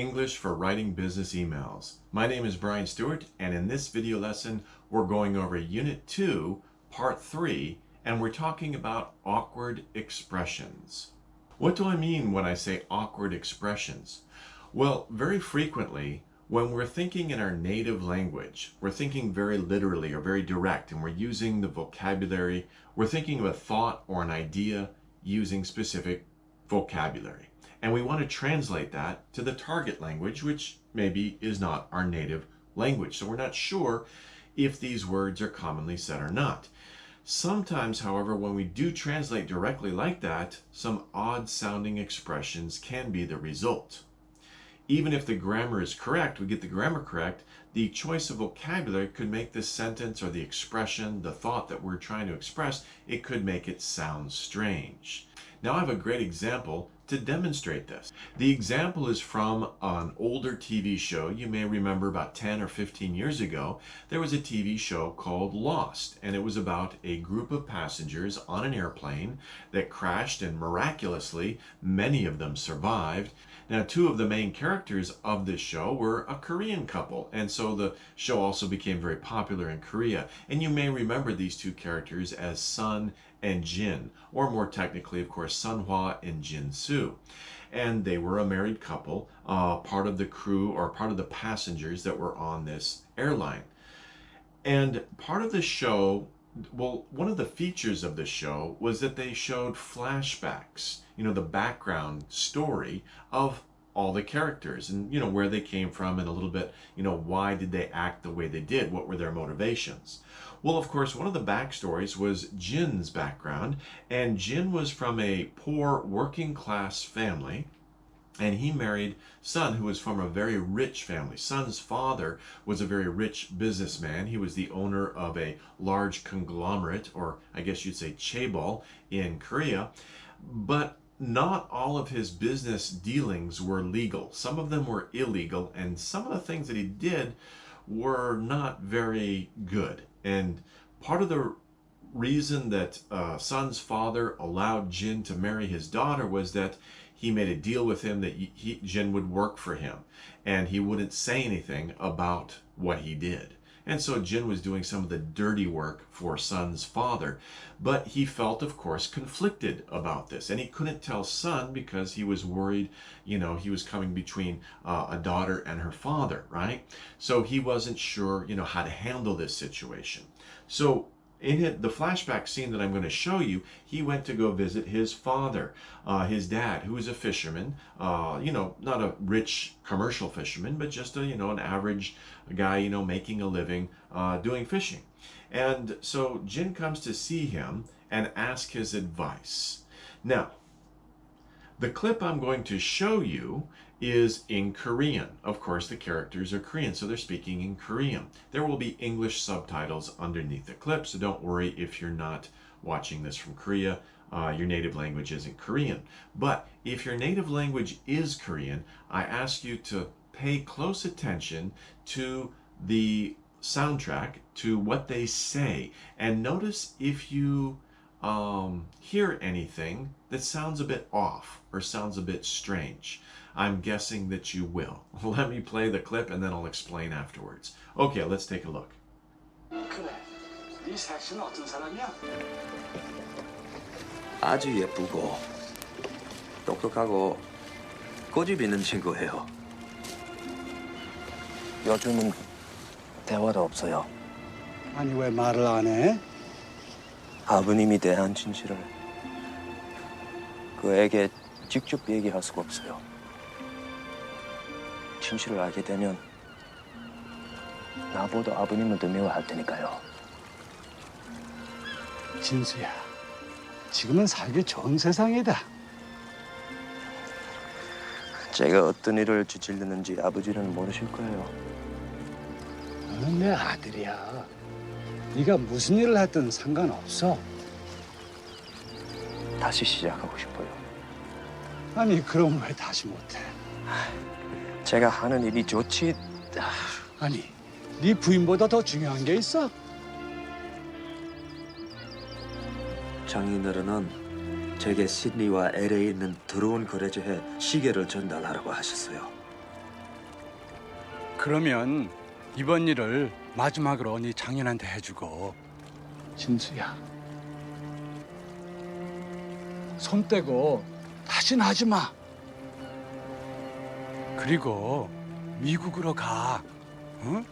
English for Writing Business Emails. My name is Brian Stewart, and in this video lesson, we're going over Unit 2, Part 3, and we're talking about awkward expressions. What do I mean when I say awkward expressions? Well, very frequently, when we're thinking in our native language, we're thinking very literally or very direct, and we're using the vocabulary. We're thinking of a thought or an idea using specific vocabulary. And we want to translate that to the target language, which maybe is not our native language. So we're not sure if these words are commonly said or not. Sometimes, however, when we do translate directly like that, some odd sounding expressions can be the result. Even if the grammar is correct, we get the grammar correct, the choice of vocabulary could make the sentence or the expression, the thought that we're trying to express, it could make it sound strange. Now I have a great example to demonstrate this. The example is from an older TV show. You may remember about 10 or 15 years ago, there was a TV show called Lost, and it was about a group of passengers on an airplane that crashed, and miraculously, many of them survived. Now, two of the main characters of this show were a Korean couple, and so the show also became very popular in Korea. And you may remember these two characters as Sun and Jin, or more technically, of course, Sunhwa and Jin-soo. And they were a married couple, part of the crew or part of the passengers that were on this airline. And part of the show, well, one of the features of the show was that they showed flashbacks, the background story of all the characters and, where they came from and a little bit, why did they act the way they did? What were their motivations? Well, of course, one of the backstories was Jin's background, and Jin was from a poor working class family. And he married Sun, who was from a very rich family. Sun's father was a very rich businessman. He was the owner of a large conglomerate, or I guess you'd say chaebol, in Korea. But not all of his business dealings were legal. Some of them were illegal, and some of the things that he did were not very good. And part of the reason that Sun's father allowed Jin to marry his daughter was that he made a deal with him that Jin would work for him and he wouldn't say anything about what he did. And so Jin was doing some of the dirty work for Sun's father, but he felt, of course, conflicted about this, and he couldn't tell Sun because he was worried, he was coming between a daughter and her father, right? So he wasn't sure, how to handle this situation. So in the flashback scene that I'm going to show you, he went to go visit his father, his dad, who was a fisherman, not a rich commercial fisherman, but just an average guy, making a living doing fishing. And so Jin comes to see him and ask his advice. Now, the clip I'm going to show you is in Korean. Of course, the characters are Korean, so they're speaking in Korean. There will be English subtitles underneath the clip, so don't worry if you're not watching this from Korea. Your native language isn't Korean. But if your native language is Korean, I ask you to pay close attention to the soundtrack, to what they say, and notice if you hear anything that sounds a bit off or sounds a bit strange. I'm guessing that you will. Let me play the clip and then I'll explain afterwards. Okay, let's take a look. 그래, 네 섹시는 어떤 사람이야? 아주 예쁘고 똑똑하고 고집 있는 친구예요. 요즘은 대화도 없어요. 아니 왜 말을 안 해? 아버님이 대한 진실을 그에게 직접 얘기할 수가 없어요. 진실을 알게 되면 나보다 아버님을 더 미워할 테니까요. 진수야, 지금은 살기 좋은 세상이다. 제가 어떤 일을 저질렀는지 아버지는 모르실 거예요. 너는 내 아들이야. 네가 무슨 일을 했든 상관없어. 다시 시작하고 싶어요. 아니 그럼 왜 다시 못해? 제가 하는 일이 좋지. 아니 네 부인보다 더 중요한 게 있어? 장인어른은 제게 시드니와 LA에 있는 더러운 거래처에 시계를 전달하라고 하셨어요. 그러면 이번 일을 마지막으로 네 장인한테 해주고. 진수야, 손 떼고 다시는 하지 마. 그리고 미국으로 가. 응?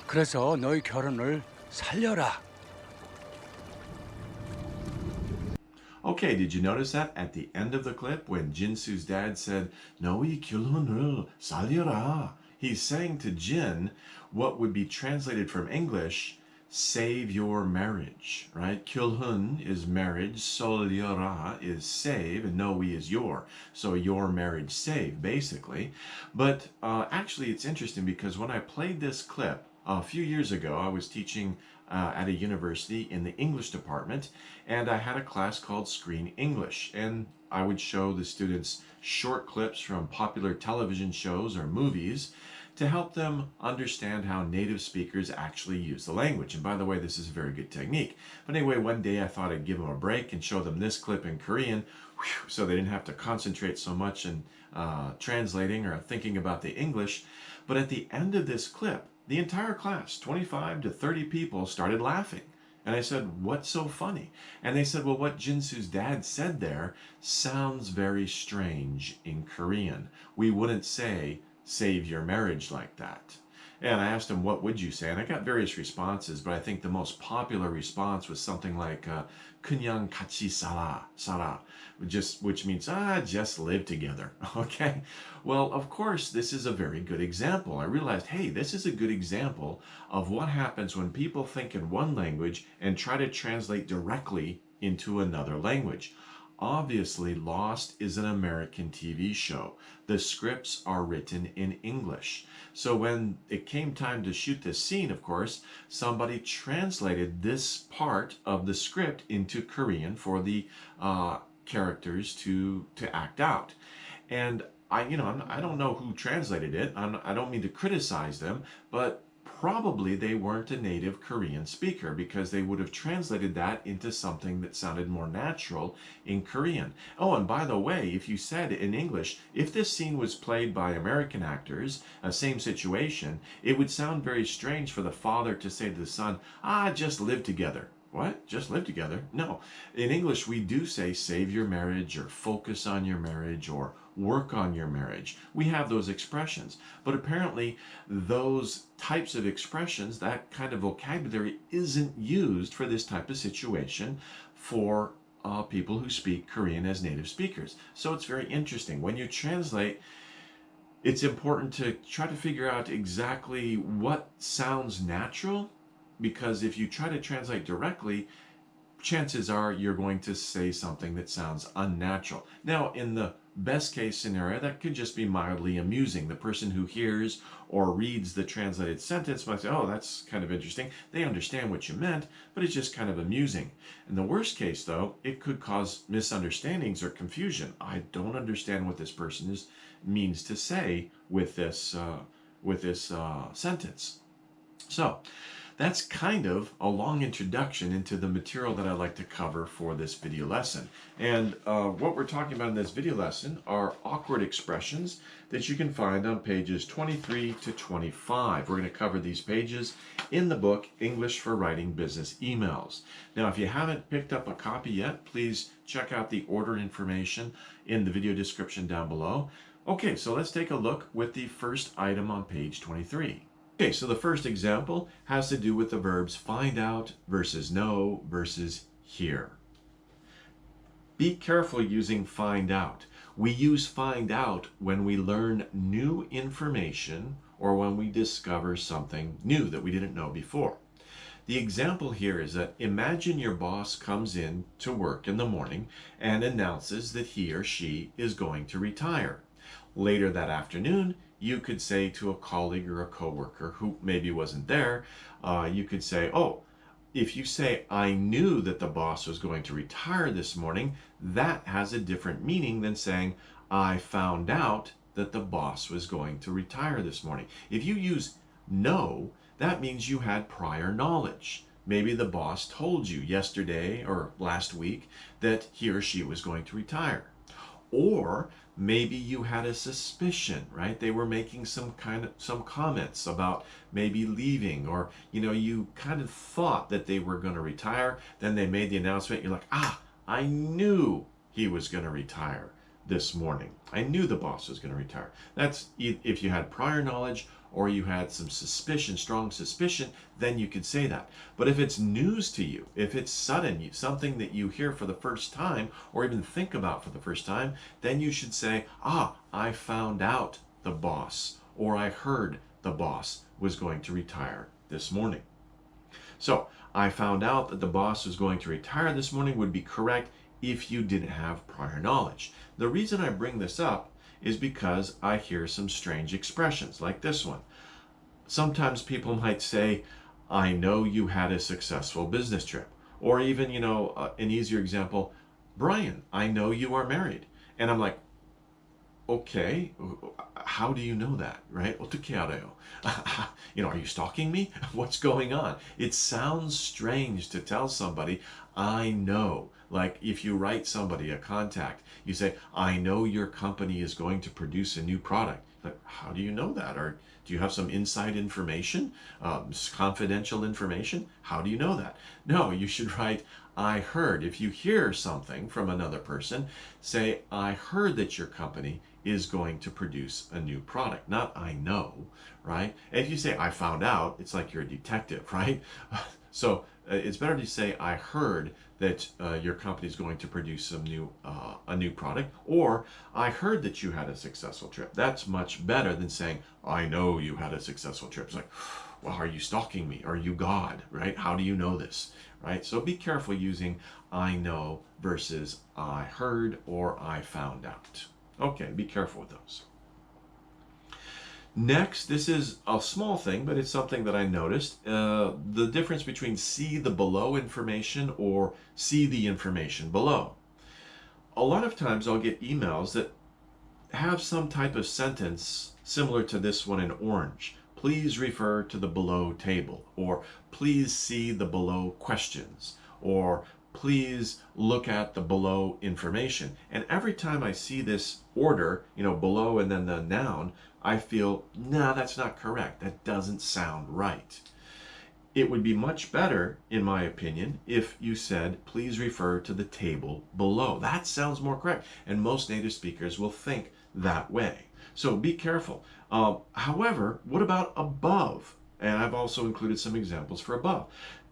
그래서 너희 결혼을 살려라. Okay, did you notice that at the end of the clip when Jinsu's dad said, "너희 결혼을 살려라," he's saying to Jin what would be translated from English, save your marriage, right? 결혼 is marriage, 살려라 is save, and 너희 is your. So your marriage save, basically. But actually it's interesting because when I played this clip a few years ago, I was teaching at a university in the English department, and I had a class called Screen English, and I would show the students short clips from popular television shows or movies to help them understand how native speakers actually use the language. And by the way, this is a very good technique. But anyway, one day I thought I'd give them a break and show them this clip in Korean, so they didn't have to concentrate so much in translating or thinking about the English. But at the end of this clip, the entire class, 25 to 30 people, started laughing. And I said, "What's so funny?" And they said, "Well, what Jinsu's dad said there sounds very strange in Korean. We wouldn't say, save your marriage like that." And I asked him, "What would you say?" And I got various responses, but I think the most popular response was something like, 그냥 같이 살아, which means, just live together. Okay? Well, of course, this is a very good example. I realized, hey, this is a good example of what happens when people think in one language and try to translate directly into another language. Obviously, Lost is an American TV show. The scripts are written in English. So when it came time to shoot this scene, of course, somebody translated this part of the script into Korean for the characters to act out. And I don't know who translated it. I don't mean to criticize them, but probably they weren't a native Korean speaker because they would have translated that into something that sounded more natural in Korean. Oh, and by the way, if you said in English, if this scene was played by American actors, same situation, it would sound very strange for the father to say to the son, just live together. What? Just live together? No. In English, we do say save your marriage or focus on your marriage or work on your marriage. We have those expressions. But apparently, those types of expressions, that kind of vocabulary, isn't used for this type of situation for people who speak Korean as native speakers. So it's very interesting. When you translate, it's important to try to figure out exactly what sounds natural, because if you try to translate directly, chances are you're going to say something that sounds unnatural. Now, in the best case scenario, that could just be mildly amusing. The person who hears or reads the translated sentence might say, "Oh, that's kind of interesting. They understand what you meant, but it's just kind of amusing." In the worst case, though, it could cause misunderstandings or confusion. I don't understand what this person means to say with this sentence. So that's kind of a long introduction into the material that I'd like to cover for this video lesson. And what we're talking about in this video lesson are awkward expressions that you can find on pages 23 to 25. We're going to cover these pages in the book, English for Writing Business Emails. Now, if you haven't picked up a copy yet, please check out the order information in the video description down below. Okay, so let's take a look with the first item on page 23. Okay, so the first example has to do with the verbs find out versus know versus hear. Be careful using find out. We use find out when we learn new information or when we discover something new that we didn't know before. The example here is that imagine your boss comes in to work in the morning and announces that he or she is going to retire. Later that afternoon, you could say to a colleague or a coworker who maybe wasn't there, you could say, "Oh, if you say, I knew that the boss was going to retire this morning," that has a different meaning than saying, "I found out that the boss was going to retire this morning." If you use know, that means you had prior knowledge. Maybe the boss told you yesterday or last week that he or she was going to retire. Or maybe you had a suspicion, right? They were making some comments about maybe leaving, or you kind of thought that they were going to retire. Then they made the announcement. You're like, I knew he was going to retire this morning. I knew the boss was going to retire. That's if you had prior knowledge or you had some suspicion, strong suspicion, then you could say that. But if it's news to you, if it's sudden, something that you hear for the first time or even think about for the first time, then you should say, I found out the boss, or I heard the boss was going to retire this morning. So I found out that the boss was going to retire this morning would be correct if you didn't have prior knowledge. The reason I bring this up is because I hear some strange expressions like this one. Sometimes people might say, I know you had a successful business trip. Or even, an easier example, Brian, I know you are married. And I'm like, okay, how do you know that, right? Are you stalking me? What's going on? It sounds strange to tell somebody, I know. Like if you write somebody a contact, you say, I know your company is going to produce a new product. Like, how do you know that? Or do you have some inside information, confidential information? How do you know that? No, you should write, I heard. If you hear something from another person, say, I heard that your company is going to produce a new product, not I know, right? And if you say, I found out, it's like you're a detective, right? So it's better to say, I heard that your company is going to produce a new product, or I heard that you had a successful trip. That's much better than saying, I know you had a successful trip. It's like, well, are you stalking me? Are you God, right? How do you know this, right? So be careful using I know versus I heard or I found out. Okay, be careful with those. Next, this is a small thing, but it's something that I noticed. The difference between see the below information or see the information below. A lot of times I'll get emails that have some type of sentence similar to this one in orange. Please refer to the below table, or please see the below questions, or please look at the below information. And every time I see this order, below and then the noun, I feel, nah, that's not correct. That doesn't sound right. It would be much better, in my opinion, if you said, please refer to the table below. That sounds more correct. And most native speakers will think that way. So be careful. However, what about above? And I've also included some examples for above.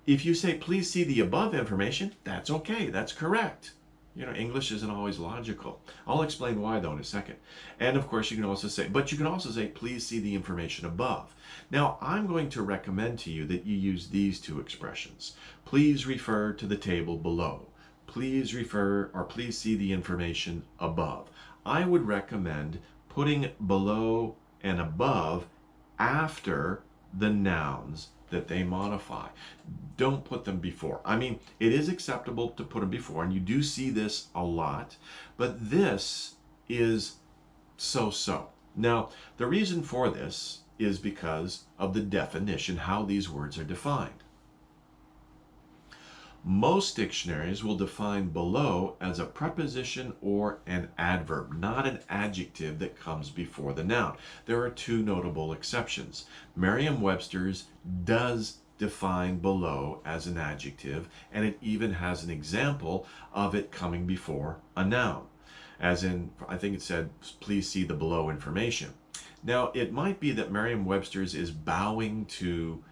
If you say, please see the above information, that's okay. That's correct. English isn't always logical. I'll explain why, though, in a second. And of course, you can also say, please see the information above. Now, I'm going to recommend to you that you use these two expressions. Please refer to the table below. Please refer, or please see the information above. I would recommend putting below and above after the nouns that they modify. Don't put them before. I mean, it is acceptable to put them before, and you do see this a lot, but this is so-so. Now, the reason for this is because of the definition, how these words are defined. Most dictionaries will define below as a preposition or an adverb, not an adjective that comes before the noun. There are two notable exceptions. Merriam-Webster's does define below as an adjective, and it even has an example of it coming before a noun. As in, I think it said, please see the below information. Now, it might be that Merriam-Webster's is bowing to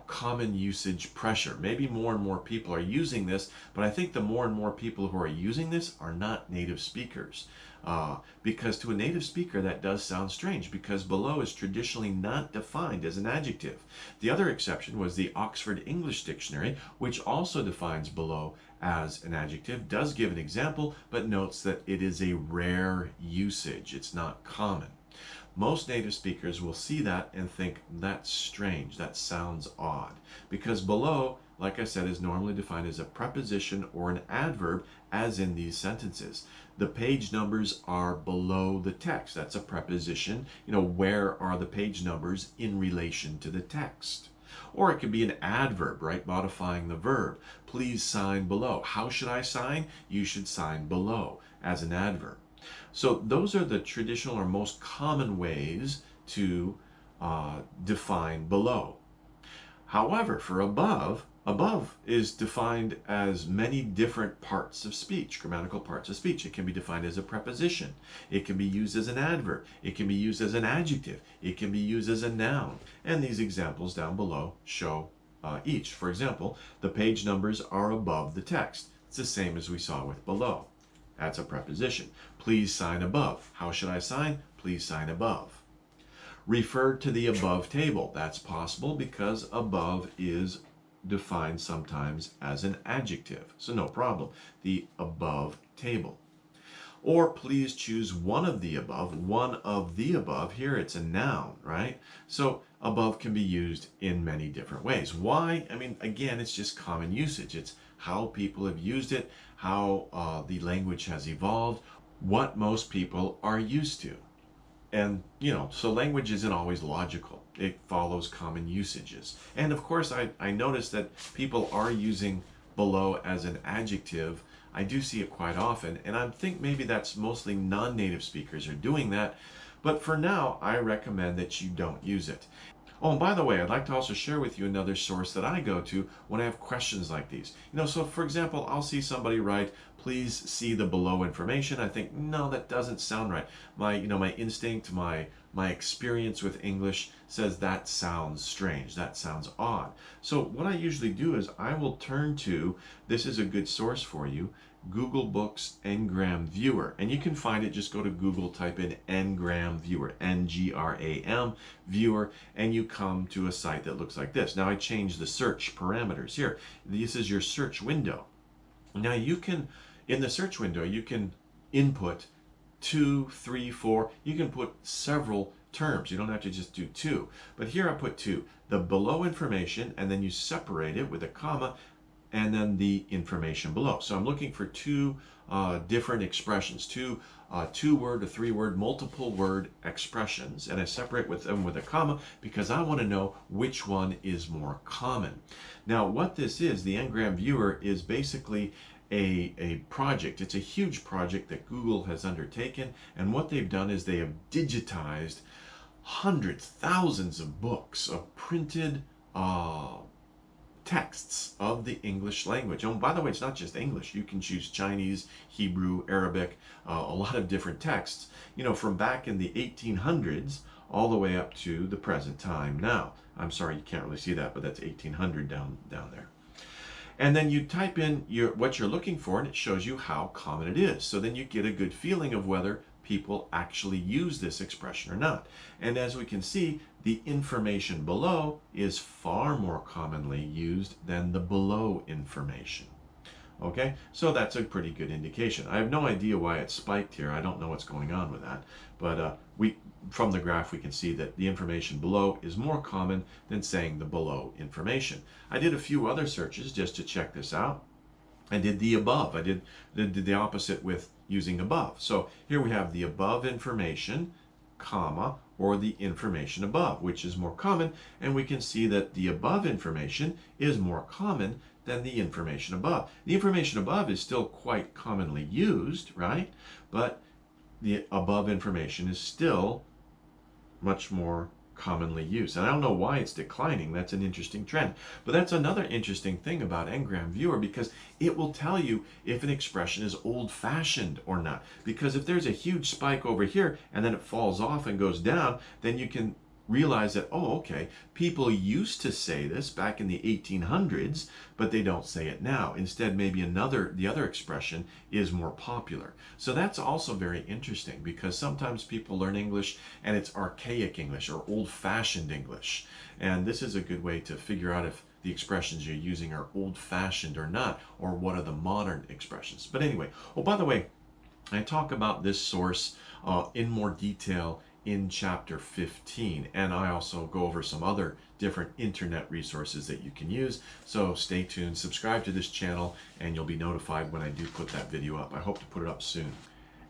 common usage pressure. Maybe more and more people are using this, but I think the more and more people who are using this are not native speakers. Because to a native speaker that does sound strange, because below is traditionally not defined as an adjective. The other exception was the Oxford English Dictionary, which also defines below as an adjective, does give an example, but notes that it is a rare usage. It's not common. Most native speakers will see that and think, that's strange, that sounds odd. Because below, like I said, is normally defined as a preposition or an adverb, as in these sentences. The page numbers are below the text. That's a preposition. Where are the page numbers in relation to the text? Or it could be an adverb, right, modifying the verb. Please sign below. How should I sign? You should sign below as an adverb. So those are the traditional or most common ways to define below. However, for above, above is defined as many different parts of speech, grammatical parts of speech. It can be defined as a preposition. It can be used as an adverb. It can be used as an adjective. It can be used as a noun. And these examples down below show each. For example, the page numbers are above the text. It's the same as we saw with below. That's a preposition. Please sign above. How should I sign? Please sign above. Refer to the above table. That's possible because above is defined sometimes as an adjective. So no problem. The above table. Or please choose one of the above. One of the above. Here it's a noun, right? So above can be used in many different ways. Why? I mean, again, it's just common usage. It's how people have used it, how the language has evolved, what most people are used to. And, you know, so language isn't always logical. It follows common usages. And of course, I notice that people are using below as an adjective. I do see it quite often, and I think maybe that's mostly non-native speakers are doing that. But for now, I recommend that you don't use it. Oh, and by the way, I'd like to also share with you another source that I go to when I have questions like these. You know, so for example, I'll see somebody write, please see the below information. I think, no, that doesn't sound right. My instinct, my experience with English says that sounds strange. That sounds odd. So what I usually do is I will turn to, this is a good source for you, Google Books Ngram Viewer. And you can find it, just go to Google, type in Ngram Viewer, N-G-R-A-M Viewer, and you come to a site that looks like this. Now I changed the search parameters here. This is your search window. Now you can, in the search window, you can input 2, 3, 4. You can put several terms. You don't have to just do 2. But here I put 2. The below information, and then you separate it with a comma, and then the information below. So I'm looking for 2 different expressions, 2 2-word or 3-word, multiple word expressions, and I separate them with a comma because I want to know which one is more common. Now what this is, the Ngram Viewer, is basically a project. It's a huge project that Google has undertaken, and what they've done is they have digitized hundreds, thousands of books of printed texts of the English language. And by the way, it's not just English. You can choose Chinese, Hebrew, Arabic, a lot of different texts, you know, from back in the 1800s all the way up to the present time now. I'm sorry, you can't really see that, but that's 1800 down there. And then you type in what you're looking for, and it shows you how common it is. So then you get a good feeling of whether people actually use this expression or not. And as we can see, the information below is far more commonly used than the below information. Okay, so that's a pretty good indication. I have no idea why it spiked here. I don't know what's going on with that. But from the graph, we can see that the information below is more common than saying the below information. I did a few other searches just to check this out. I did the above. I did the opposite with using above. So here we have the above information, comma, or the information above, which is more common, and we can see that the above information is more common than the information above. The information above is still quite commonly used, right? But the above information is still much more commonly used. And I don't know why it's declining. That's an interesting trend. But that's another interesting thing about Ngram Viewer, because it will tell you if an expression is old-fashioned or not. Because if there's a huge spike over here and then it falls off and goes down, then you can realize that, oh, okay, people used to say this back in the 1800s, but they don't say it now. Instead, maybe the other expression is more popular. So that's also very interesting, because sometimes people learn English and it's archaic English or old-fashioned English. And this is a good way to figure out if the expressions you're using are old-fashioned or not, or what are the modern expressions. But anyway, oh, by the way, I talk about this source in more detail in chapter 15, and I also go over some other different internet resources that you can use. So stay tuned, subscribe to this channel, and you'll be notified when I do put that video up. I hope to put it up soon.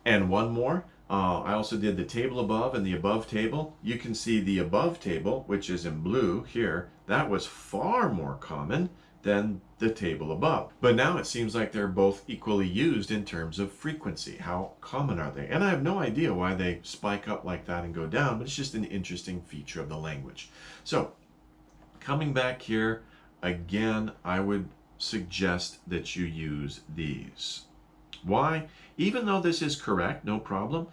And one more, I also did the table above and the above table. You can see the above table, which is in blue here, that was far more common than the table above. But now it seems like they're both equally used in terms of frequency. How common are they? And I have no idea why they spike up like that and go down, but it's just an interesting feature of the language. So coming back here, again, I would suggest that you use these. Why? Even though this is correct, no problem.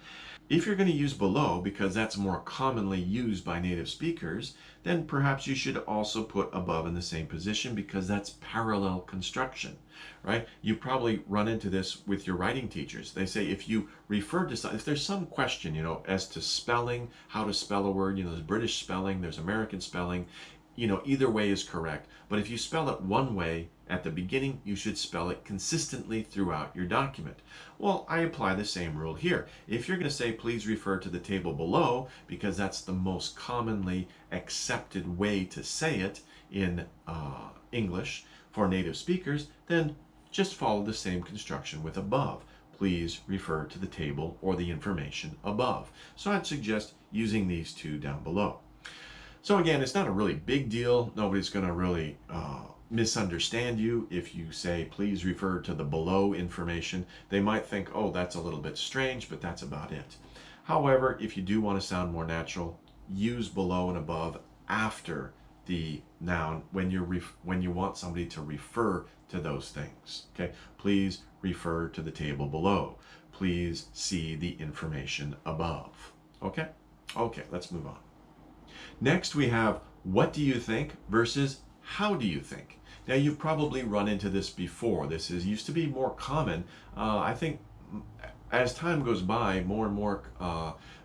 If you're going to use below, because that's more commonly used by native speakers, then perhaps you should also put above in the same position, because that's parallel construction, right? You probably run into this with your writing teachers. They say if you refer to, if there's some question, as to spelling, how to spell a word, there's British spelling, there's American spelling, either way is correct. But if you spell it one way at the beginning, you should spell it consistently throughout your document. Well, I apply the same rule here. If you're going to say, please refer to the table below, because that's the most commonly accepted way to say it in English for native speakers, then just follow the same construction with above. Please refer to the table or the information above. So I'd suggest using these two down below. So again, it's not a really big deal. Nobody's going to really misunderstand you if you say, please refer to the below information. They might think, oh, that's a little bit strange, but that's about it. However, if you do want to sound more natural, use below and above after the noun when you want somebody to refer to those things. Okay, please refer to the table below. Please see the information above. Okay, let's move on. Next, we have what do you think versus how do you think. Now, you've probably run into this before. This used to be more common. I think as time goes by, more and more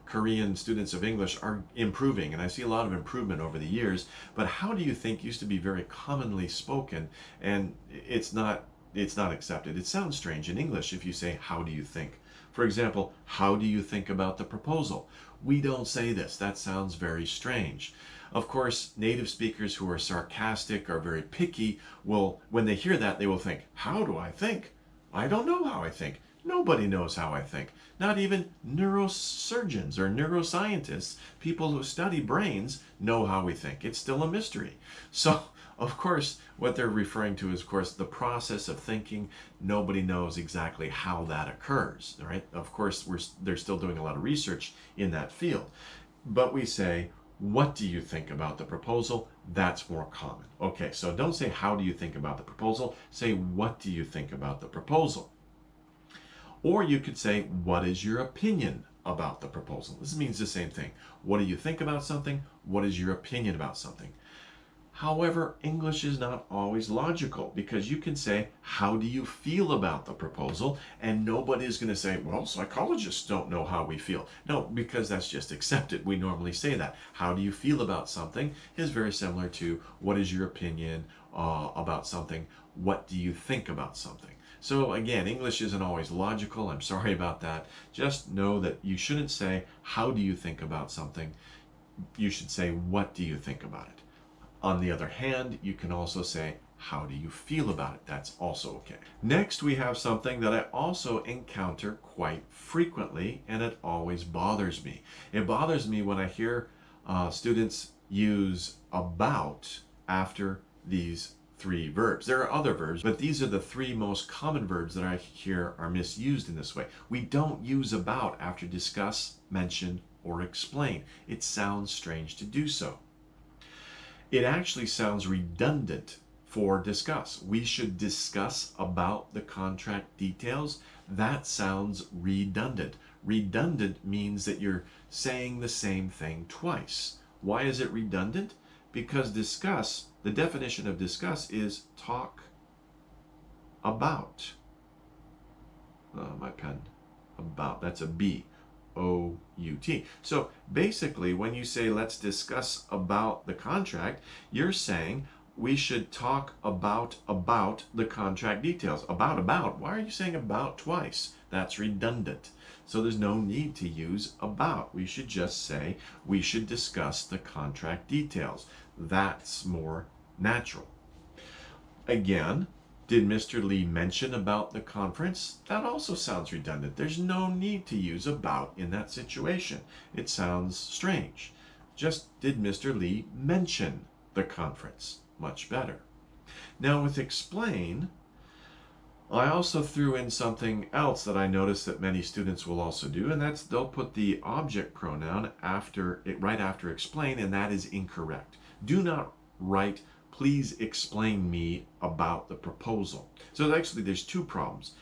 Korean students of English are improving, and I see a lot of improvement over the years. But how do you think used to be very commonly spoken, and it's not accepted. It sounds strange in English if you say, how do you think? For example, how do you think about the proposal? We don't say this. That sounds very strange. Of course, native speakers who are sarcastic or very picky will, when they hear that, they will think, how do I think? I don't know how I think. Nobody knows how I think. Not even neurosurgeons or neuroscientists, people who study brains, know how we think. It's still a mystery. So, of course, what they're referring to is, of course, the process of thinking. Nobody knows exactly how that occurs, right? Of course, they're still doing a lot of research in that field. But we say, what do you think about the proposal? That's more common. Okay, so don't say, how do you think about the proposal? Say, what do you think about the proposal? Or you could say, what is your opinion about the proposal? This means the same thing. What do you think about something? What is your opinion about something? However, English is not always logical, because you can say, how do you feel about the proposal? And nobody's going to say, well, psychologists don't know how we feel. No, because that's just accepted. We normally say that. How do you feel about something is very similar to what is your opinion about something? What do you think about something? So again, English isn't always logical. I'm sorry about that. Just know that you shouldn't say, how do you think about something? You should say, what do you think about it? On the other hand, you can also say, how do you feel about it? That's also okay. Next, we have something that I also encounter quite frequently, and it always bothers me. It bothers me when I hear students use about after these three verbs. There are other verbs, but these are the three most common verbs that I hear are misused in this way. We don't use about after discuss, mention, or explain. It sounds strange to do so. It actually sounds redundant for discuss. We should discuss about the contract details. That sounds redundant. Redundant means that you're saying the same thing twice. Why is it redundant? Because discuss, the definition of discuss is talk about. My pen. About. That's a B. O-U-T. So basically, when you say let's discuss about the contract, you're saying we should talk about the contract details. About. Why are you saying about twice? That's redundant. So there's no need to use about. We should just say we should discuss the contract details. That's more natural. Again, did Mr. Lee mention about the conference? That also sounds redundant. There's no need to use about in that situation. It sounds strange. Just did Mr. Lee mention the conference? Much better. Now with explain, I also threw in something else that I noticed that many students will also do, and that's they'll put the object pronoun right after explain, and that is incorrect. Do not write, please explain me about the proposal. So actually there's two problems,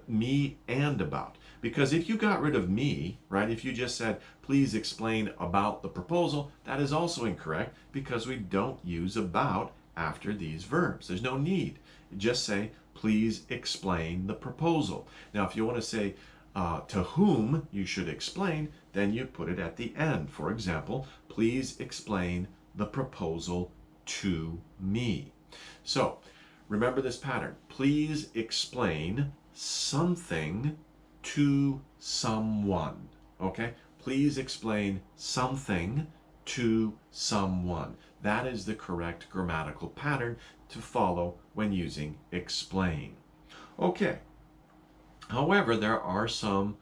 me and about. Because if you got rid of me, right, if you just said, please explain about the proposal, that is also incorrect because we don't use about after these verbs. There's no need. Just say, please explain the proposal. Now, if you want to say to whom you should explain, then you put it at the end. For example, please explain the proposal to me. So, remember this pattern. Please explain something to someone. Okay? Please explain something to someone. That is the correct grammatical pattern to follow when using explain. Okay. However, there are some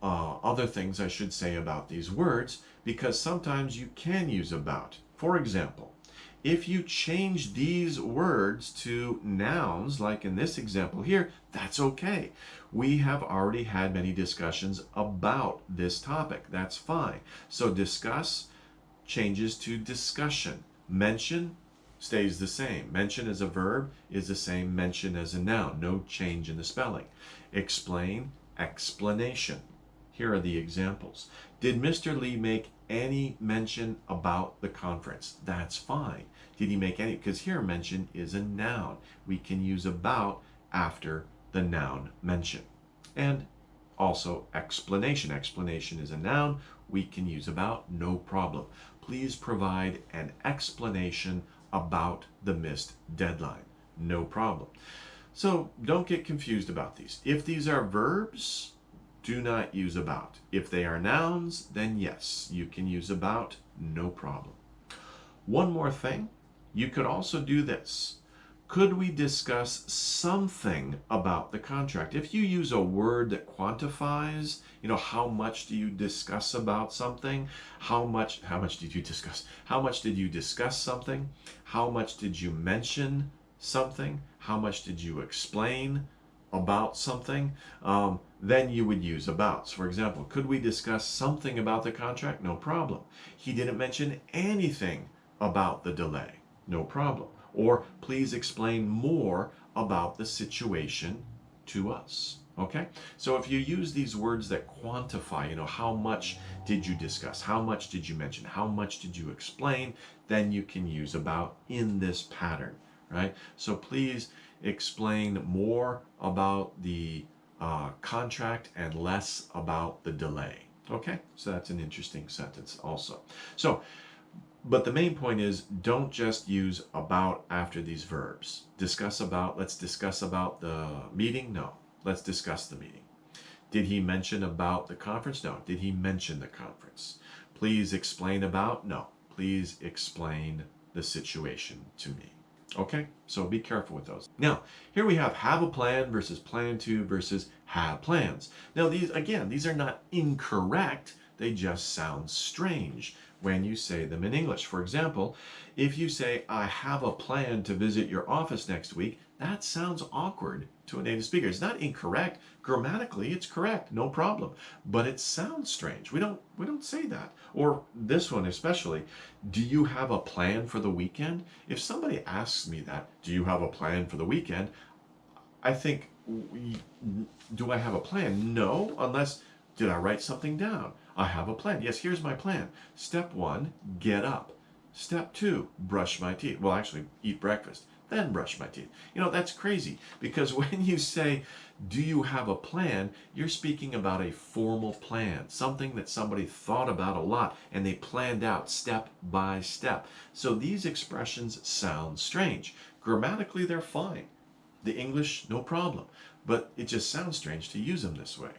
other things I should say about these words because sometimes you can use about. For example, if you change these words to nouns, like in this example here, that's okay. We have already had many discussions about this topic. That's fine. So discuss changes to discussion. Mention stays the same. Mention as a verb is the same mention as a noun. No change in the spelling. Explain, explanation. Here are the examples. Did Mr. Lee make any mention about the conference? That's fine. Did he make any? Because here mention is a noun. We can use about after the noun mention. And also explanation. Explanation is a noun. We can use about, no problem. Please provide an explanation about the missed deadline. No problem. So don't get confused about these. If these are verbs, do not use about. If they are nouns, then yes, you can use about, no problem. One more thing, you could also do this. Could we discuss something about the contract? If you use a word that quantifies, how much do you discuss about something? How much did you discuss? How much did you discuss something? How much did you mention something? How much did you explain about something? Then you would use about. So for example, could we discuss something about the contract? No problem. He didn't mention anything about the delay. No problem. Or please explain more about the situation to us. Okay? So if you use these words that quantify, how much did you discuss? How much did you mention? How much did you explain? Then you can use about in this pattern, right? So please explain more about the contract and less about the delay. Okay? So that's an interesting sentence also. So, but the main point is, don't just use about after these verbs. Discuss about, let's discuss about the meeting? No, let's discuss the meeting. Did he mention about the conference? No. Did he mention the conference? Please explain about? No. Please explain the situation to me. Okay, so be careful with those. Now, here we have a plan versus plan to versus have plans. Now, these are not incorrect. They just sound strange when you say them in English. For example, if you say, I have a plan to visit your office next week, that sounds awkward to a native speaker. It's not incorrect. Grammatically, it's correct, no problem. But it sounds strange. We don't say that. Or this one especially, do you have a plan for the weekend? If somebody asks me that, do you have a plan for the weekend? I think, do I have a plan? No, unless, did I write something down? I have a plan. Yes, here's my plan. Step 1, get up. Step 2, brush my teeth. Well, actually, eat breakfast, then brush my teeth. That's crazy because when you say, do you have a plan, you're speaking about a formal plan, something that somebody thought about a lot and they planned out step by step. So these expressions sound strange. Grammatically, they're fine. The English, no problem. But it just sounds strange to use them this way.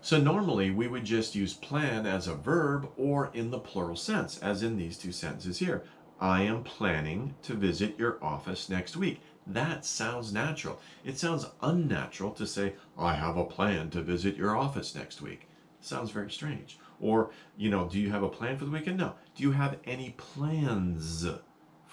So normally we would just use plan as a verb or in the plural sense, as in these two sentences here. I am planning to visit your office next week. That sounds natural. It sounds unnatural to say, I have a plan to visit your office next week. Sounds very strange. Or, do you have a plan for the weekend? No. Do you have any plans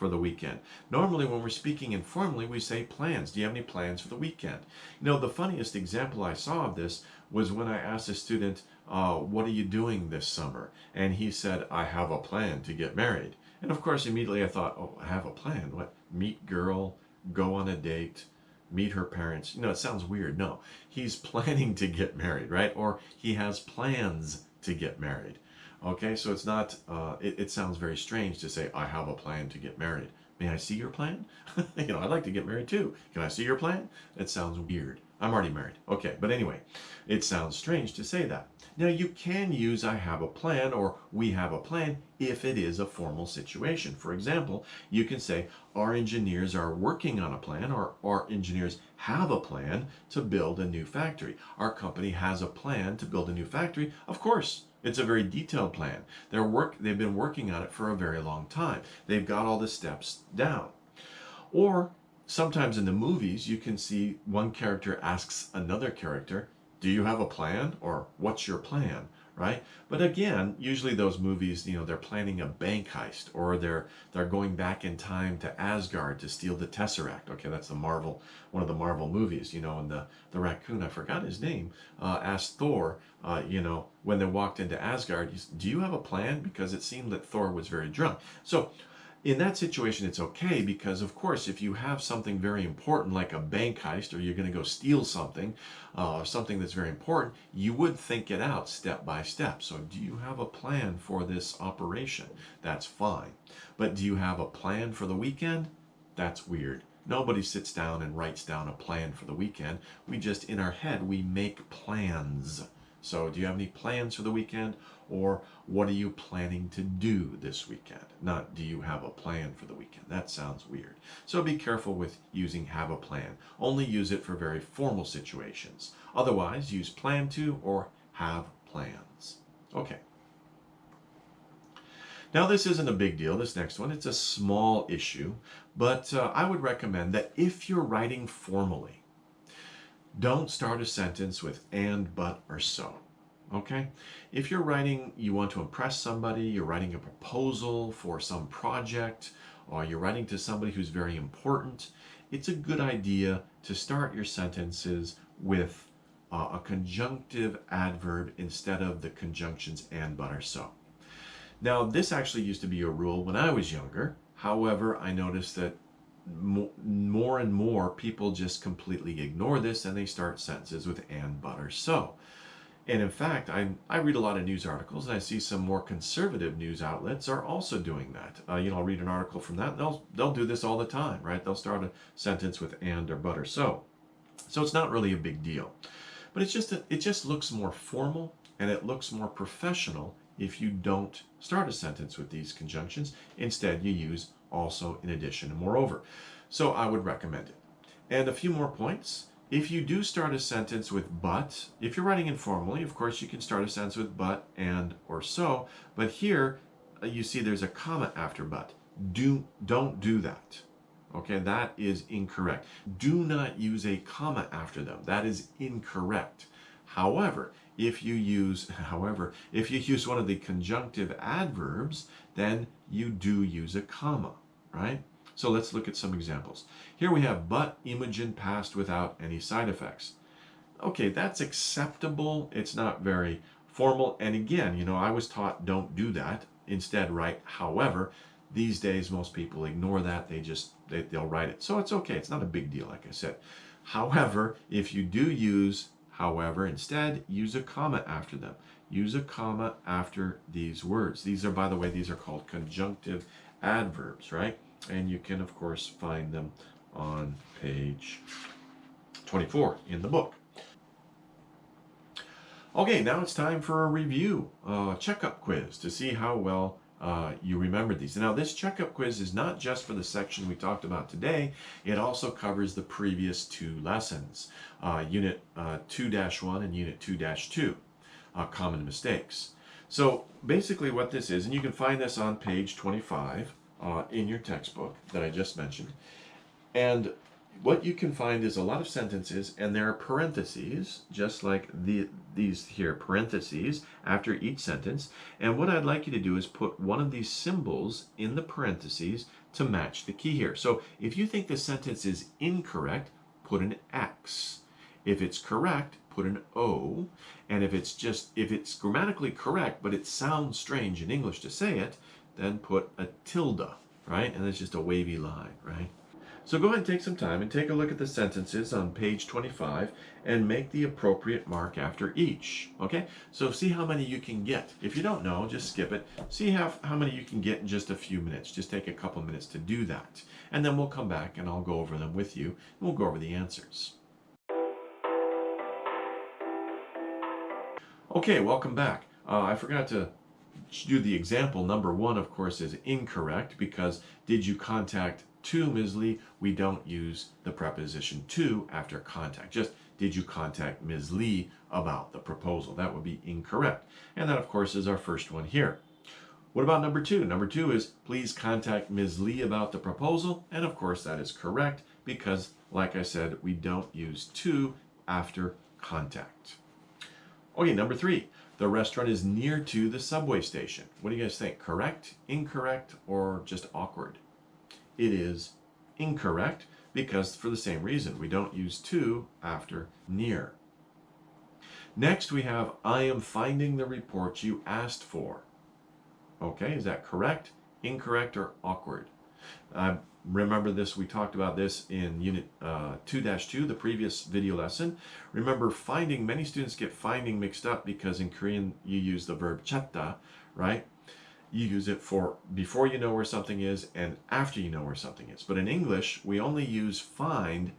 for the weekend. Normally when we're speaking informally, we say plans. Do you have any plans for the weekend? You know, the funniest example I saw of this was when I asked a student, what are you doing this summer? And he said, I have a plan to get married. And of course, immediately I thought, oh, I have a plan. What? Meet girl, go on a date, meet her parents. You know, it sounds weird. No, he's planning to get married, right? Or he has plans to get married. Okay, so it's not, it sounds very strange to say, I have a plan to get married. May I see your plan? You know, I'd like to get married too. Can I see your plan? It sounds weird. I'm already married. Okay, but anyway, it sounds strange to say that. Now you can use I have a plan or we have a plan if it is a formal situation. For example, you can say our engineers are working on a plan, or our engineers have a plan to build a new factory. Our company has a plan to build a new factory. Of course, it's a very detailed plan. They've been working on it for a very long time. They've got all the steps down. Or sometimes in the movies, you can see one character asks another character, do you have a plan? Or what's your plan? Right? But again, usually those movies, you know, they're planning a bank heist, or they're going back in time to Asgard to steal the Tesseract. Okay, that's one of the Marvel movies, you know, and the raccoon, I forgot his name, asked Thor, you know, when they walked into Asgard, do you have a plan? Because it seemed that Thor was very drunk. So in that situation, it's okay because, of course, if you have something very important like a bank heist, or you're going to go steal something, something that's very important, you would think it out step by step. So do you have a plan for this operation? That's fine. But do you have a plan for the weekend? That's weird. Nobody sits down and writes down a plan for the weekend. We just, in our head, we make plans. So do you have any plans for the weekend? Or what are you planning to do this weekend? Not do you have a plan for the weekend? That sounds weird. So be careful with using have a plan. Only use it for very formal situations. Otherwise, use plan to or have plans. Okay. Now this isn't a big deal, this next one. It's a small issue, but I would recommend that if you're writing formally, don't start a sentence with and, but, or so. Okay? If you're writing, you want to impress somebody, you're writing a proposal for some project, or you're writing to somebody who's very important, it's a good idea to start your sentences with a conjunctive adverb instead of the conjunctions and, but, or so. Now, this actually used to be a rule when I was younger. However, I noticed that more and more people just completely ignore this and they start sentences with and, but, or so. And in fact, I read a lot of news articles, and I see some more conservative news outlets are also doing that. You know, I'll read an article from that, and they'll do this all the time, right? They'll start a sentence with and or but or so. So it's not really a big deal. But it just looks more formal, and it looks more professional if you don't start a sentence with these conjunctions. Instead, you use also, in addition, and moreover. So I would recommend it. And a few more points. If you do start a sentence with but, if you're writing informally, of course, you can start a sentence with but, and, or so. But here, you see there's a comma after but. Don't do that. Okay, that is incorrect. Do not use a comma after them. That is incorrect. However, if you use one of the conjunctive adverbs, then you do use a comma, right? So let's look at some examples. Here we have, but Imogen passed without any side effects. Okay, that's acceptable. It's not very formal. And again, you know, I was taught don't do that. Instead, write however. These days, most people ignore that. They'll write it. So it's okay. It's not a big deal, like I said. However, if you do use however, instead, use a comma after them. Use a comma after these words. These are, by the way, these are called conjunctive adverbs, right? And you can, of course, find them on page 24 in the book. Okay, now it's time for a review, checkup quiz to see how well you remember these. Now, this checkup quiz is not just for the section we talked about today. It also covers the previous two lessons, Unit 2-1 and Unit 2-2, common mistakes. So basically what this is, and you can find this on page 25 in your textbook that I just mentioned. And what you can find is a lot of sentences, and there are parentheses, just like these here, parentheses after each sentence. And what I'd like you to do is put one of these symbols in the parentheses to match the key here. So if you think the sentence is incorrect, put an X. If it's correct, put an O. And if it's grammatically correct, but it sounds strange in English to say it, then put a tilde, right? And it's just a wavy line, right? So go ahead and take some time and take a look at the sentences on page 25 and make the appropriate mark after each, okay? So see how many you can get. If you don't know, just skip it. See how many you can get in just a few minutes. Just take a couple minutes to do that. And then we'll come back and I'll go over them with you, and we'll go over the answers. Okay, welcome back. I forgot to do the example. Number 1, of course, is incorrect because did you contact to Ms. Lee? We don't use the preposition to after contact. Just did you contact Ms. Lee about the proposal? That would be incorrect. And that, of course, is our first one here. What about number 2? Number 2 is please contact Ms. Lee about the proposal. And of course, that is correct because, like I said, we don't use to after contact. Okay, number 3. The restaurant is near to the subway station. What do you guys think? Correct, incorrect, or just awkward? It is incorrect because for the same reason. We don't use to after near. Next we have I am finding the report you asked for. Okay, is that correct, incorrect, or awkward? Remember this, we talked about this in Unit 2-2, the previous video lesson. Remember, finding, many students get finding mixed up because in Korean you use the verb 찾다, right? You use it for before you know where something is and after you know where something is. But in English, we only use find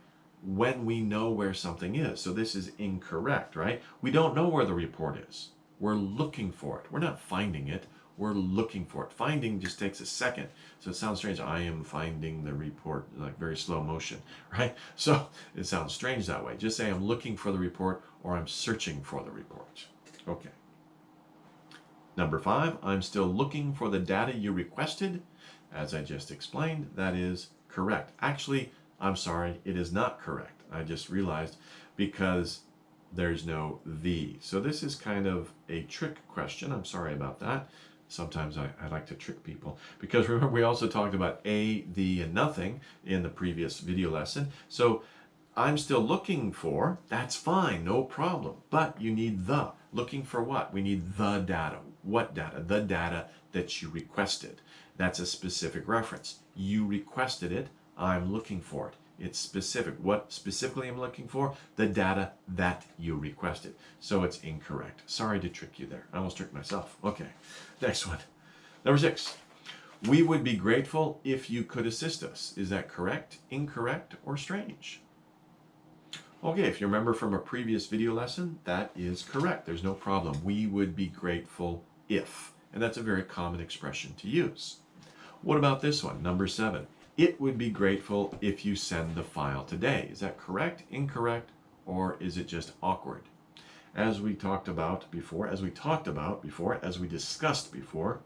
when we know where something is. So this is incorrect, right? We don't know where the report is. We're looking for it. We're not finding it. We're looking for it. Finding just takes a second. So it sounds strange. I am finding the report, like very slow motion, right? So it sounds strange that way. Just say I'm looking for the report or I'm searching for the report. Okay. Number 5, I'm still looking for the data you requested. As I just explained, that is correct. Actually, I'm sorry, it is not correct. I just realized because there's no the. So this is kind of a trick question. I'm sorry about that. Sometimes I like to trick people because remember we also talked about a, the, and nothing in the previous video lesson. So I'm still looking for, that's fine, no problem. But you need the. Looking for what? We need the data. What data? The data that you requested. That's a specific reference. You requested it. I'm looking for it. It's specific. What specifically I'm looking for? The data that you requested. So it's incorrect. Sorry to trick you there. I almost tricked myself. Okay, next one. Number 6. We would be grateful if you could assist us. Is that correct, incorrect, or strange? Okay, if you remember from a previous video lesson, that is correct. There's no problem. We would be grateful if. And that's a very common expression to use. What about this one, number 7? It would be grateful if you send the file today. Is that correct, incorrect, or is it just awkward? As we talked about before, as we discussed before,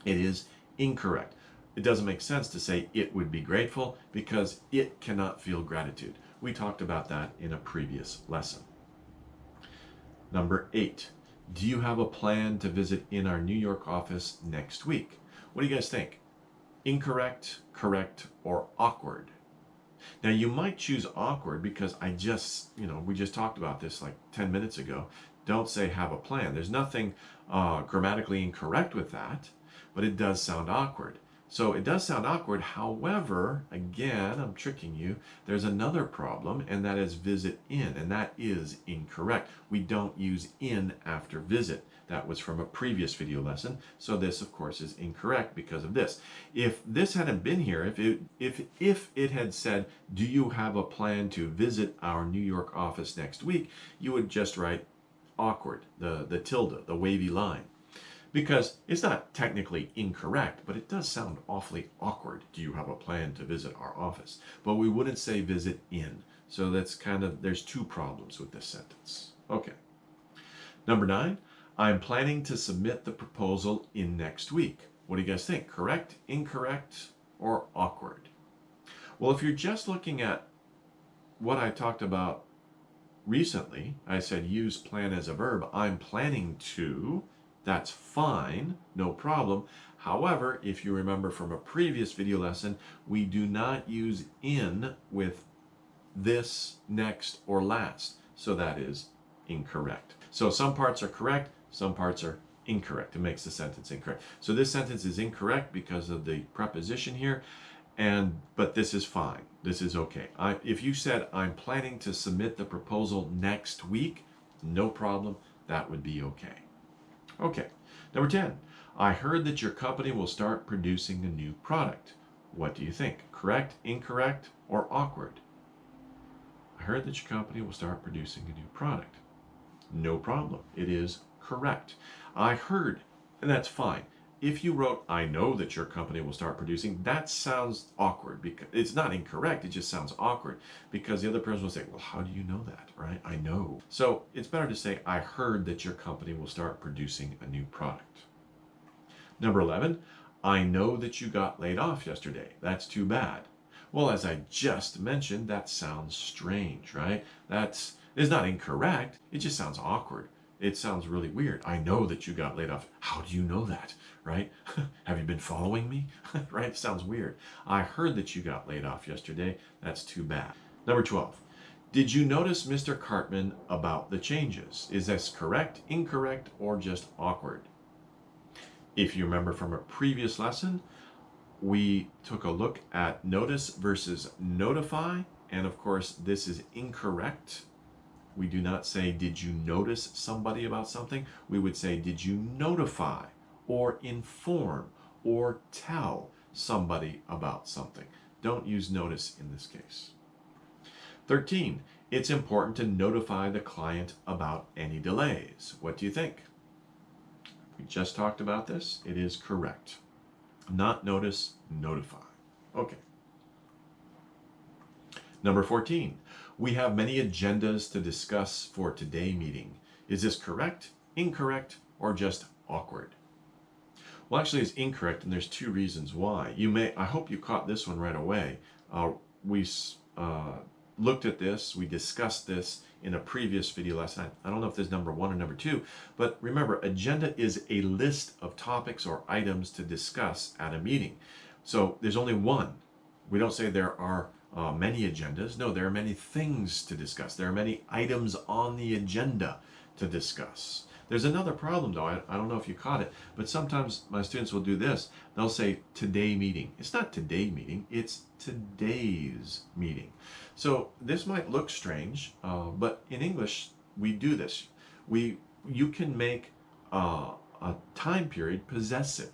it is incorrect. It doesn't make sense to say it would be grateful because it cannot feel gratitude. We talked about that in a previous lesson. Number 8. Do you have a plan to visit in our New York office next week? What do you guys think? Incorrect, correct, or awkward? Now you might choose awkward because we just talked about this like 10 minutes ago. Don't say have a plan. There's nothing grammatically incorrect with that, but it does sound awkward. So it does sound awkward. However, again, I'm tricking you. There's another problem, and that is visit in, and that is incorrect. We don't use in after visit. That was from a previous video lesson. So this, of course, is incorrect because of this. If this hadn't been here, if it had said, do you have a plan to visit our New York office next week, you would just write awkward, the tilde, the wavy line. Because it's not technically incorrect, but it does sound awfully awkward. Do you have a plan to visit our office? But we wouldn't say visit in. So that's there's 2 problems with this sentence. Okay. Number 9, I'm planning to submit the proposal in next week. What do you guys think? Correct, incorrect, or awkward? Well, if you're just looking at what I talked about recently, I said use plan as a verb. I'm planning to. That's fine, no problem. However, if you remember from a previous video lesson, we do not use in with this, next, or last. So that is incorrect. So some parts are correct, some parts are incorrect. It makes the sentence incorrect. So this sentence is incorrect because of the preposition here, but this is fine. This is okay. If you said, I'm planning to submit the proposal next week, no problem. That would be okay. Okay. Number 10. I heard that your company will start producing a new product. What do you think? Correct, incorrect, or awkward? I heard that your company will start producing a new product. No problem. It is correct. I heard, and that's fine. If you wrote, I know that your company will start producing, that sounds awkward because it's not incorrect. It just sounds awkward because the other person will say, well, how do you know that, right? I know. So it's better to say, I heard that your company will start producing a new product. Number 11, I know that you got laid off yesterday. That's too bad. Well, as I just mentioned, that sounds strange, right? It's not incorrect. It just sounds awkward. It sounds really weird. I know that you got laid off. How do you know that, right? Have you been following me, right? It sounds weird. I heard that you got laid off yesterday. That's too bad. Number 12. Did you notice Mr. Cartman about the changes? Is this correct, incorrect, or just awkward? If you remember from a previous lesson, we took a look at notice versus notify. And of course, this is incorrect. We do not say, did you notice somebody about something? We would say, did you notify or inform or tell somebody about something? Don't use notice in this case. 13, it's important to notify the client about any delays. What do you think? We just talked about this. It is correct. Not notice, notify. Okay. Number 14, we have many agendas to discuss for today's meeting. Is this correct, incorrect, or just awkward? Well, actually it's incorrect, and there's two reasons why. I hope you caught this one right away. We looked at this, we discussed this in a previous video lesson. I don't know if there's number 1 or number 2, but remember, agenda is a list of topics or items to discuss at a meeting. So there's only one. We don't say there are many agendas. No, there are many things to discuss. There are many items on the agenda to discuss. There's another problem though. I don't know if you caught it, but sometimes my students will do this. They'll say today meeting. It's not today meeting, it's today's meeting. So this might look strange, but in English we do this. You can make a time period possessive.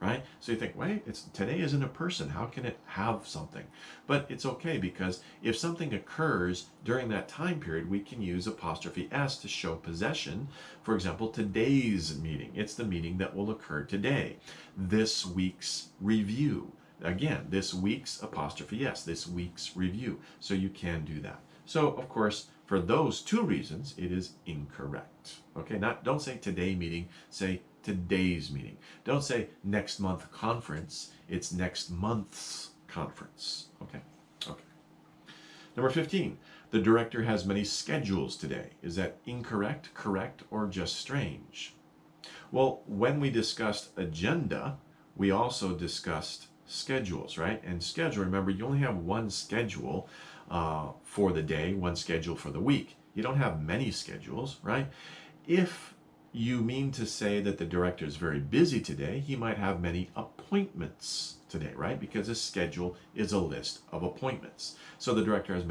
Right? So you think, wait, today isn't a person. How can it have something? But it's okay because if something occurs during that time period, we can use apostrophe S to show possession. For example, today's meeting. It's the meeting that will occur today. This week's review. Again, this week's apostrophe S, this week's review. So you can do that. So, of course, for those two reasons, it is incorrect. Okay, don't say today meeting, say today's meeting. Don't say next month conference, it's next month's conference. Okay. Number 15, the director has many schedules today. Is that incorrect, correct, or just strange? Well, when we discussed agenda, we also discussed schedules, right? And schedule, remember, you only have one schedule for the day, one schedule for the week. You don't have many schedules, right? If you mean to say that the director is very busy today, he might have many appointments today, right? Because a schedule is a list of appointments. So the director has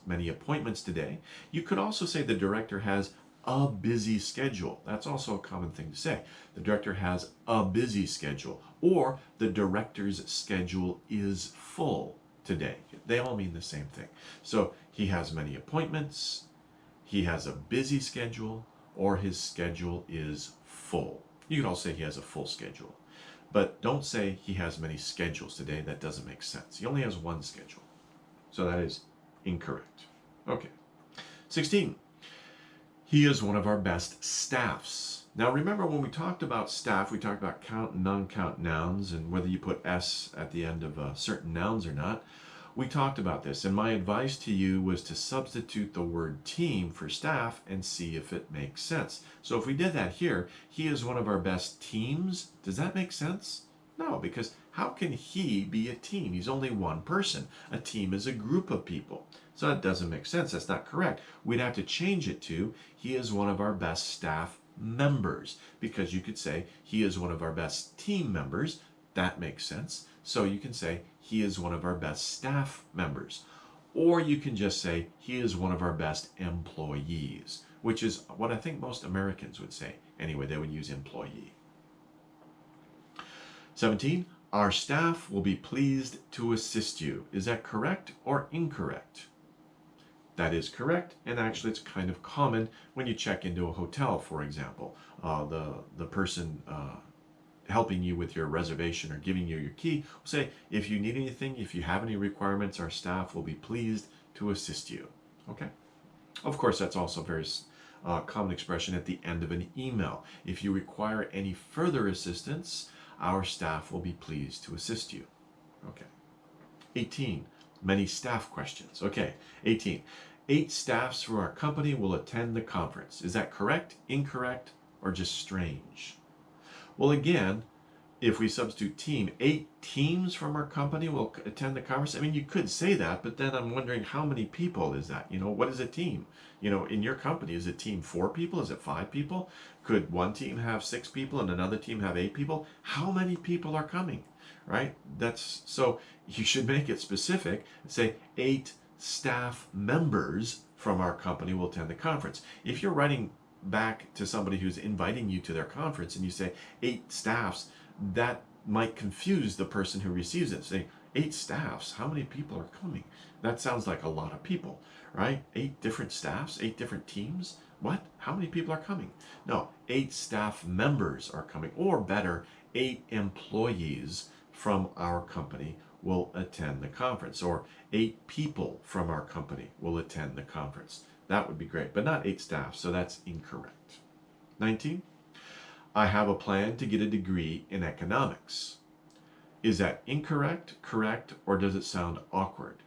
many appointments today. You could also say the director has a busy schedule. That's also a common thing to say. The director has a busy schedule, or the director's schedule is full today. They all mean the same thing. So he has many appointments, he has a busy schedule, or his schedule is full. You could also say he has a full schedule. But don't say he has many schedules today. That doesn't make sense. He only has one schedule. So that is incorrect. Okay. 16. He is one of our best staffs. Now remember, when we talked about staff, we talked about count and non-count nouns and whether you put S at the end of certain nouns or not. We talked about this, and my advice to you was to substitute the word team for staff and see if it makes sense. So if we did that here, he is one of our best teams. Does that make sense? No, because how can he be a team? He's only one person. A team is a group of people. So that doesn't make sense. That's not correct. We'd have to change it to he is one of our best staff members, because you could say he is one of our best team members. That makes sense. So you can say he is one of our best staff members. Or you can just say he is one of our best employees, which is what I think most Americans would say. Anyway, they would use employee. 17, our staff will be pleased to assist you. Is that correct or incorrect? That is correct, and actually it's kind of common when you check into a hotel, for example. The person helping you with your reservation or giving you your key will say, if you need anything, if you have any requirements, our staff will be pleased to assist you. Okay? Of course, that's also a very common expression at the end of an email. If you require any further assistance, our staff will be pleased to assist you. Okay. 18, many staff questions. Okay, 18. 8 staffs from our company will attend the conference. Is that correct, incorrect, or just strange? Well, again, if we substitute team, 8 teams from our company will attend the conference. I mean, you could say that, but then I'm wondering how many people is that? You know, what is a team? You know, in your company, is it team 4 people? Is it 5 people? Could one team have 6 people and another team have 8 people? How many people are coming, right? So you should make it specific and say 8 staff members from our company will attend the conference. If you're writing back to somebody who's inviting you to their conference and you say 8 staffs, that might confuse the person who receives it. Saying 8 staffs, how many people are coming? That sounds like a lot of people, right? 8 different staffs, 8 different teams. What? How many people are coming? No, 8 staff members are coming, or better, 8 employees from our company will attend the conference, or 8 people from our company will attend the conference. That would be great, but not 8 staff, so that's incorrect. 19, I have a plan to get a degree in economics. Is that incorrect, correct, or does it sound awkward?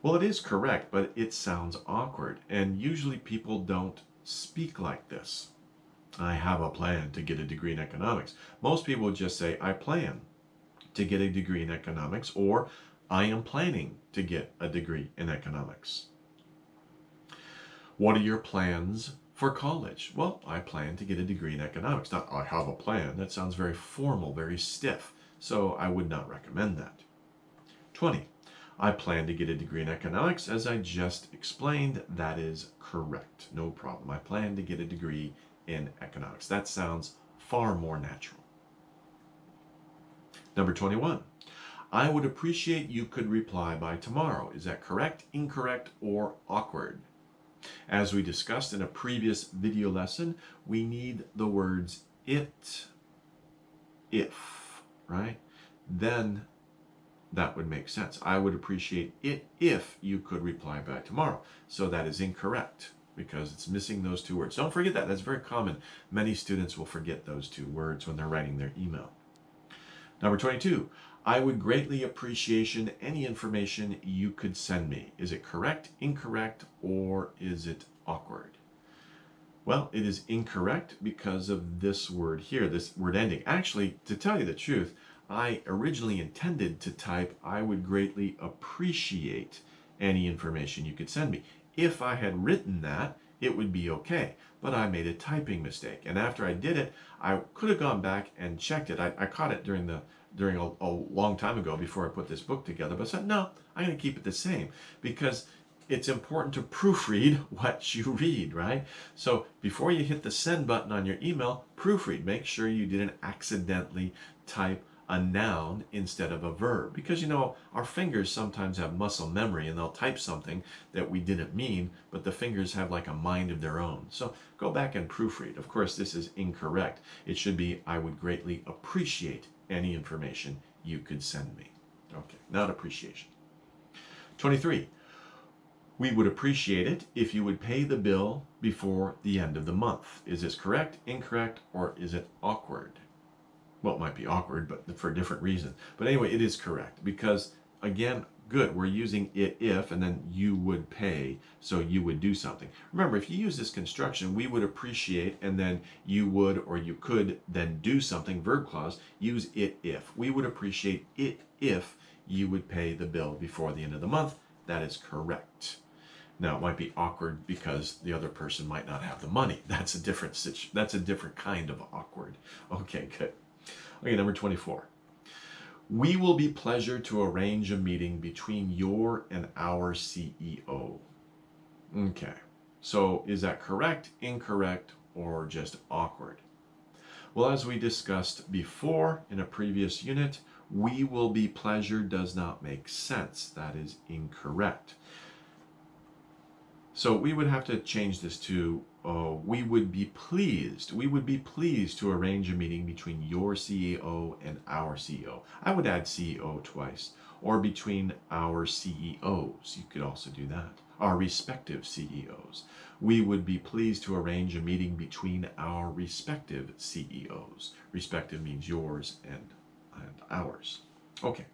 Well, it is correct, but it sounds awkward, and usually people don't speak like this. I have a plan to get a degree in economics. Most people would just say, I plan to get a degree in economics, or I am planning to get a degree in economics. What are your plans for college? Well, I plan to get a degree in economics. Not, I have a plan. That sounds very formal, very stiff, so I would not recommend that. 20. I plan to get a degree in economics. As I just explained, that is correct. No problem. I plan to get a degree in economics. That sounds far more natural. Number 21. I would appreciate you could reply by tomorrow. Is that correct, incorrect, or awkward? As we discussed in a previous video lesson, we need the words it, if, right? Then that would make sense. I would appreciate it if you could reply by tomorrow. So that is incorrect because it's missing those 2 words. Don't forget that. That's very common. Many students will forget those 2 words when they're writing their email. Number 22. I would greatly appreciate any information you could send me. Is it correct, incorrect, or is it awkward? Well, it is incorrect because of this word here, this word ending. Actually, to tell you the truth, I originally intended to type, I would greatly appreciate any information you could send me. If I had written that, it would be okay. But I made a typing mistake. And after I did it, I could have gone back and checked it. I caught it during a long time ago before I put this book together. But I said, no, I'm going to keep it the same because it's important to proofread what you read, right? So before you hit the send button on your email, proofread. Make sure you didn't accidentally type a noun instead of a verb, because you know our fingers sometimes have muscle memory and they'll type something that we didn't mean, but the fingers have like a mind of their own. So go back and proofread. Of course, this is incorrect. It should be, I would greatly appreciate any information you could send me. Okay, not appreciation. 23. We would appreciate it if you would pay the bill before the end of the month. Is this correct, incorrect, or is it awkward? Well, it might be awkward, but for a different reason. But anyway, it is correct because, again, Good. We're using it if, and then you would pay, so you would do something. Remember, if you use this construction, we would appreciate, and then you would or you could then do something, verb clause, use it if. We would appreciate it if you would pay the bill before the end of the month. That is correct. Now, it might be awkward because the other person might not have the money. That's a different kind of awkward. Okay, good. Okay, number 24. We will be pleased to arrange a meeting between your and our CEO. Okay, so is that correct, incorrect, or just awkward? Well, as we discussed before in a previous unit, we will be pleased does not make sense. That is incorrect. So we would have to change this to we would be pleased. We would be pleased to arrange a meeting between your CEO and our CEO. I would add CEO twice. Or between our CEOs. You could also do that. Our respective CEOs. We would be pleased to arrange a meeting between our respective CEOs. Respective means yours and ours. Okay.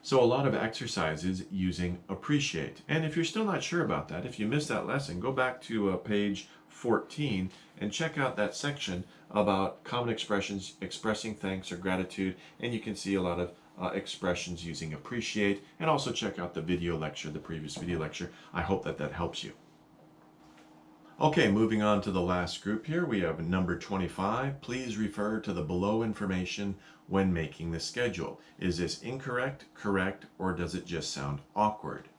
So a lot of exercises using appreciate. And if you're still not sure about that, if you missed that lesson, go back to page 14 and check out that section about common expressions expressing thanks or gratitude. And you can see a lot of expressions using appreciate. And also check out the video lecture, the previous video lecture. I hope that that helps you. Okay, moving on to the last group here, we have number 25. Please refer to the below information when making the schedule. Is this incorrect, correct, or does it just sound awkward?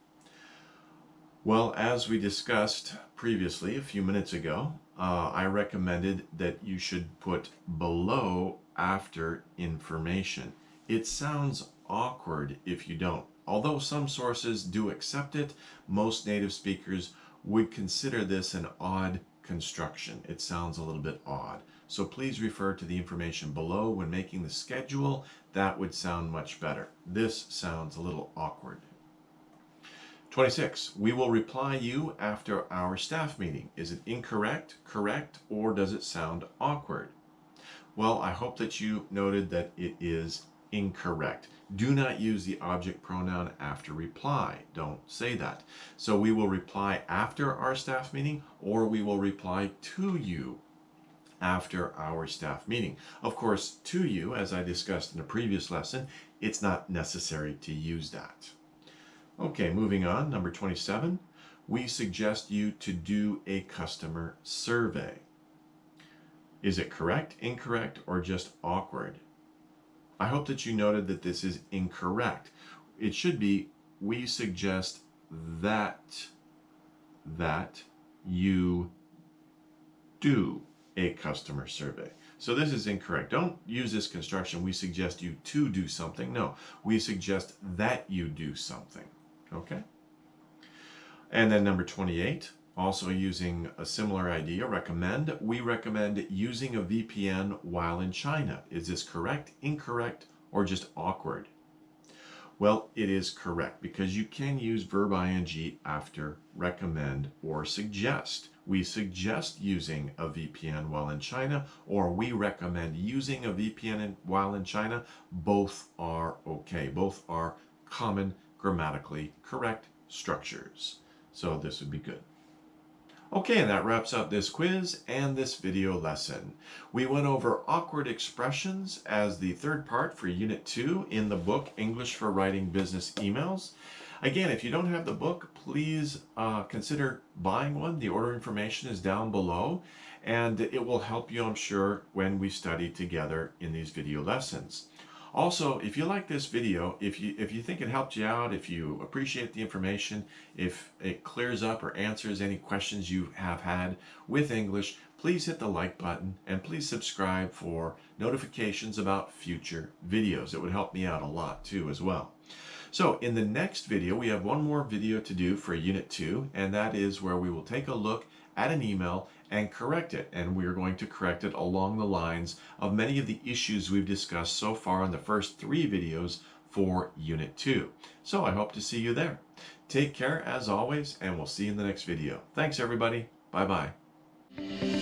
Well, as we discussed previously a few minutes ago, I recommended that you should put below after information. It sounds awkward if you don't. Although some sources do accept it, most native speakers would consider this an odd construction. It sounds a little bit odd. So please refer to the information below when making the schedule. That would sound much better. This sounds a little awkward. 26. We will reply you after our staff meeting. Is it incorrect, correct, or does it sound awkward? Well, I hope that you noted that it is incorrect. Do not use the object pronoun after reply. Don't say that. So we will reply after our staff meeting, or we will reply to you after our staff meeting. Of course, to you, as I discussed in a previous lesson, it's not necessary to use that. Okay, moving on, number 27. We suggest you to do a customer survey. Is it correct, incorrect, or just awkward? I hope that you noted that this is incorrect. It should be, we suggest that you do a customer survey. So this is incorrect. Don't use this construction, we suggest you to do something. No, we suggest that you do something. Okay? And then number 28, also using a similar idea, recommend. We recommend using a VPN while in China. Is this correct, incorrect, or just awkward? Well, it is correct because you can use verb ing after recommend or suggest. We suggest using a VPN while in China, or we recommend using a VPN while in China. Both are okay. Both are common, grammatically correct structures. So this would be good. Okay, and that wraps up this quiz and this video lesson. We went over awkward expressions as the third part for Unit 2 in the book, English for Writing Business Emails. Again, if you don't have the book, please consider buying one. The order information is down below, and it will help you, I'm sure, when we study together in these video lessons. Also, if you like this video, if you think it helped you out, if you appreciate the information, if it clears up or answers any questions you have had with English, please hit the like button and please subscribe for notifications about future videos. It would help me out a lot too as well. So in the next video, we have one more video to do for Unit 2, and that is where we will take a look at an email and correct it. And we are going to correct it along the lines of many of the issues we've discussed so far in the first 3 videos for Unit 2. So I hope to see you there. Take care as always, and we'll see you in the next video. Thanks everybody. Bye-bye.